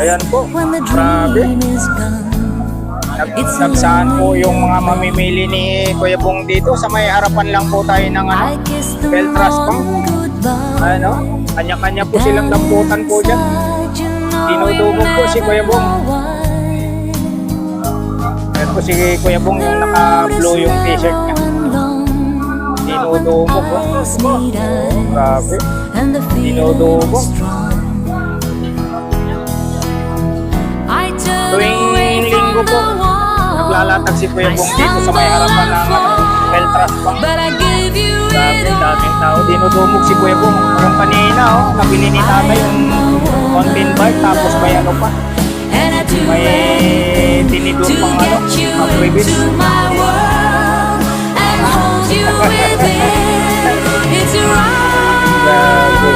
Ayan po, grabe. Nagsaan po yung mga mamimili ni Kuya Bong dito. Sa may harapan lang po tayo ng Beltras Bank. Ano? Kanya-kanya po silang lamputan po dyan. Dinudubog po si Kuya Bong. Ayan po si Kuya Bong yung naka-blue yung t-shirt niya. Dinudubog po. Grabe. Dinudubog. Tuwing linggo po, naglalatag si Kuya Bong dito sa may harapan ng Beltras Bank. Grabe, daming tao. Dinudumog si Kuya Bong. Yung kanina, nabili ni tatay yung content bike, tapos may ano pa. May tinidor pang previous. Grabe.